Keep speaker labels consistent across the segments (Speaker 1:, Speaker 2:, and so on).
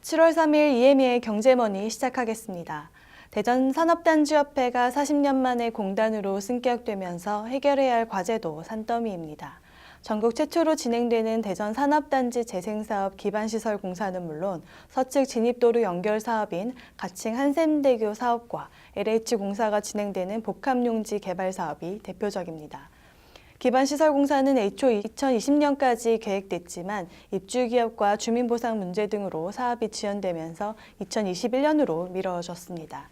Speaker 1: 7월 3일 EME의 경제머니 시작하겠습니다. 대전산업단지협회가 40년 만에 공단으로 승격되면서 해결해야 할 과제도 산더미입니다. 전국 최초로 진행되는 대전산업단지 재생사업 기반시설 공사는 물론 서측 진입도로 연결 사업인 가칭 한샘대교 사업과 LH공사가 진행되는 복합용지 개발 사업이 대표적입니다. 기반시설 공사는 애초 2020년까지 계획됐지만 입주기업과 주민보상 문제 등으로 사업이 지연되면서 2021년으로 미뤄졌습니다.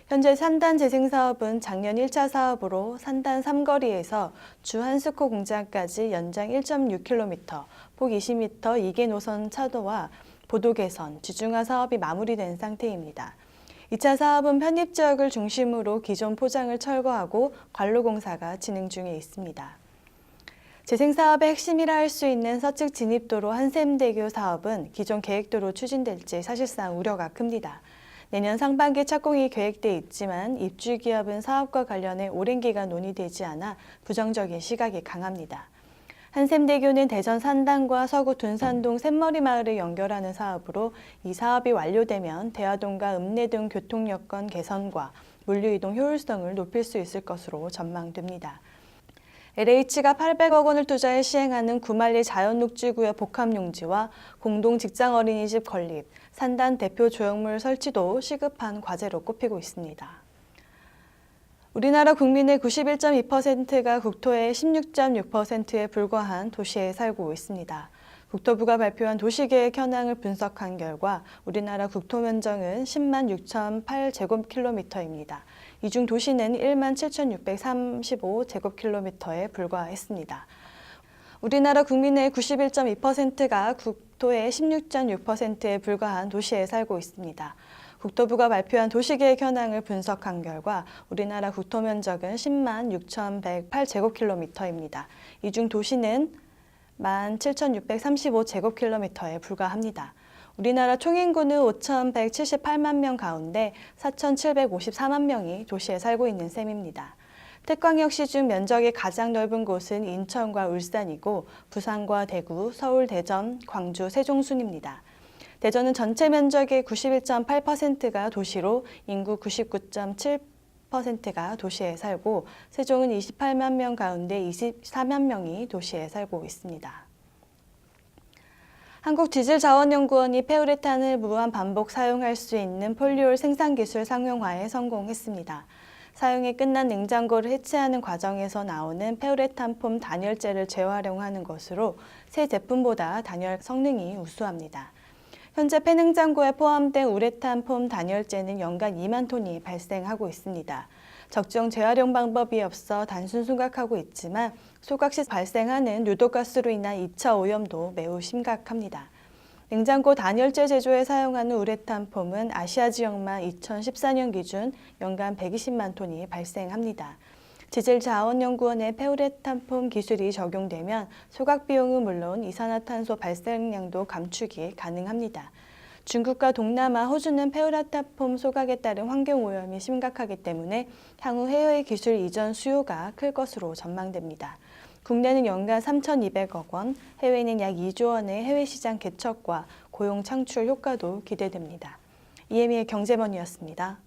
Speaker 1: 현재 산단 재생사업은 작년 1차 사업으로 산단 삼거리에서 주 한스코 공장까지 연장 1.6km, 폭 20m 2개 노선 차도와 보도 개선, 지중화 사업이 마무리된 상태입니다. 2차 사업은 편입지역을 중심으로 기존 포장을 철거하고 관로 공사가 진행 중에 있습니다. 재생사업의 핵심이라 할 수 있는 서측 진입도로 한샘대교 사업은 기존 계획대로 추진될지 사실상 우려가 큽니다. 내년 상반기 착공이 계획돼 있지만 입주기업은 사업과 관련해 오랜 기간 논의되지 않아 부정적인 시각이 강합니다. 한샘대교는 대전 산단과 서구 둔산동 샘머리 마을을 연결하는 사업으로 이 사업이 완료되면 대화동과 읍내 등 교통 여건 개선과 물류이동 효율성을 높일 수 있을 것으로 전망됩니다. LH가 800억 원을 투자해 시행하는 구만리 자연녹지구역 복합용지와 공동 직장 어린이집 건립, 산단 대표 조형물 설치도 시급한 과제로 꼽히고 있습니다. 우리나라 국민의 91.2%가 국토의 16.6%에 불과한 도시에 살고 있습니다. 국토부가 발표한 도시계획 현황을 분석한 결과 우리나라 국토 면적은 10만 6,008제곱킬로미터입니다. 이 중 도시는 1만 7,635제곱킬로미터에 불과했습니다. 우리나라 국민의 91.2%가 국토의 16.6%에 불과한 도시에 살고 있습니다. 국토부가 발표한 도시계획 현황을 분석한 결과 우리나라 국토 면적은 10만 6,108제곱킬로미터입니다. 이 중 도시는 17,635제곱킬로미터에 불과합니다. 우리나라 총인구는 5,178만 명 가운데 4,754만 명이 도시에 살고 있는 셈입니다. 특광역시 중 면적이 가장 넓은 곳은 인천과 울산이고 부산과 대구, 서울, 대전, 광주, 세종 순입니다. 대전은 전체 면적의 91.8%가 도시로 인구 99.7%가 도시에 살고 세종은 28만 명 가운데 24만 명이 도시에 살고 있습니다. 한국디젤자원연구원이 페우레탄을 무한 반복 사용할 수 있는 폴리올 생산기술 상용화에 성공했습니다. 사용이 끝난 냉장고를 해체하는 과정에서 나오는 페우레탄 폼 단열재를 재활용하는 것으로 새 제품보다 단열 성능이 우수합니다. 현재 폐냉장고에 포함된 우레탄 폼 단열재는 연간 2만 톤이 발생하고 있습니다. 적정 재활용 방법이 없어 단순 소각하고 있지만 소각 시 발생하는 유독가스로 인한 2차 오염도 매우 심각합니다. 냉장고 단열재 제조에 사용하는 우레탄 폼은 아시아 지역만 2014년 기준 연간 120만 톤이 발생합니다. 디젤자원연구원의 페우레탄 폼 기술이 적용되면 소각 비용은 물론 이산화탄소 발생량도 감축이 가능합니다. 중국과 동남아, 호주는 페우레탄 폼 소각에 따른 환경오염이 심각하기 때문에 향후 해외 기술 이전 수요가 클 것으로 전망됩니다. 국내는 연간 3,200억 원, 해외는 약 2조 원의 해외 시장 개척과 고용 창출 효과도 기대됩니다. EME의 경제머니였습니다.